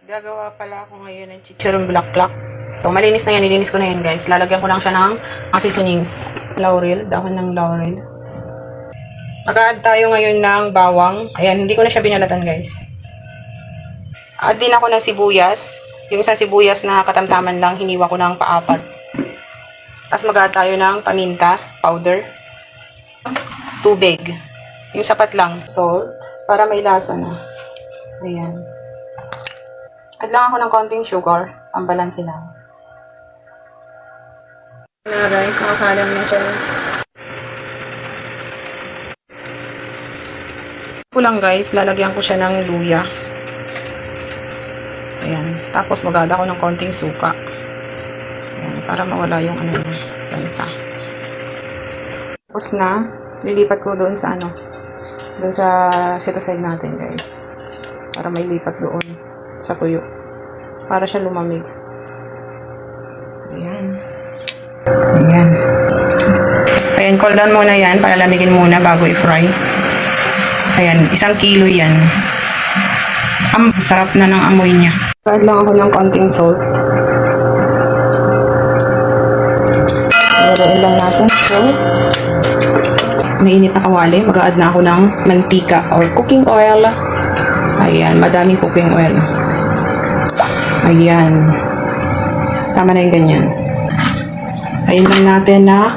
Gagawa pala ako ngayon ng chicharon bulaklak. So, malinis na yan. Nilinis ko na yan, guys. Lalagyan ko lang siya ng seasonings. Laurel. Dahon ng laurel. Mag-add tayo ngayon ng bawang. Ayan, hindi ko na siya binalatan, guys. Add din ako ng sibuyas. Yung isang sibuyas na katamtaman lang, hiniwa ko ng paapat. Tapos mag-add tayo ng paminta powder. Tubig. Yung sapat lang. Salt. Para may lasa na. Ayan. Add lang ako ng konting sugar. Pambalansin lang. Na guys, nakasalang na siya. Kulang guys, lalagyan ko siya ng luya. Ayan. Tapos mag-add ako ng konting suka. Ayan, para mawala yung lansa. Tapos na, lilipat ko doon sa doon sa set aside natin guys. Para may lipat doon sa tuyo. Para siya lumamig. Ayan. Ayan. Ayan, cool down muna yan. Palalamigin muna bago i-fry. Ayan, 1 kilo yan. Sarap na ng amoy niya. Add lang ako ng konting salt. Haluin lang natin. Salt. Mainit na kawali. Mag-add na ako ng mantika or cooking oil. Ayan, madaming cooking oil. Ayan. Tama na yung ganyan. Ayan lang natin na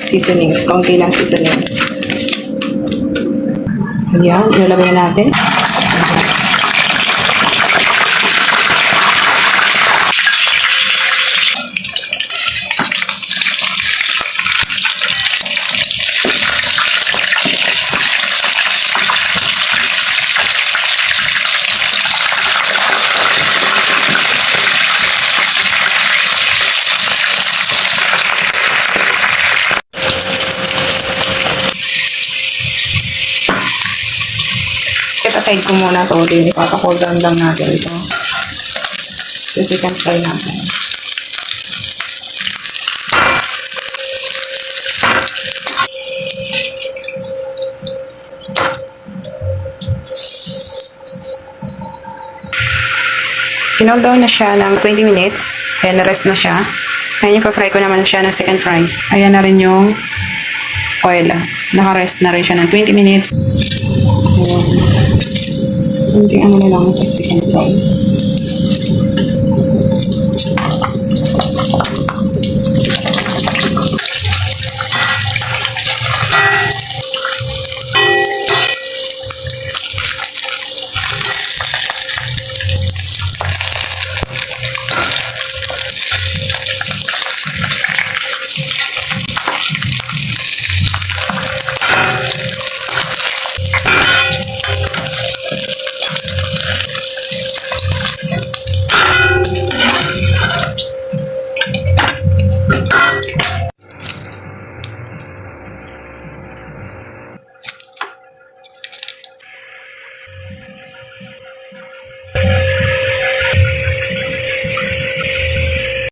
seasonings. Kaunti lang seasonings. Ayan, ilalagay natin. Set aside ko muna ito. Ipapa-cool down lang natin ito. Kasi second fry natin. Kinol down na siya ng 20 minutes. Ayan, na-rest na siya. Ayan, yung fry ko naman siya ng second fry. Ayan na rin yung oil. Naka-rest na rin siya ng 20 minutes. Ayan. Hindi na lang sa second fry.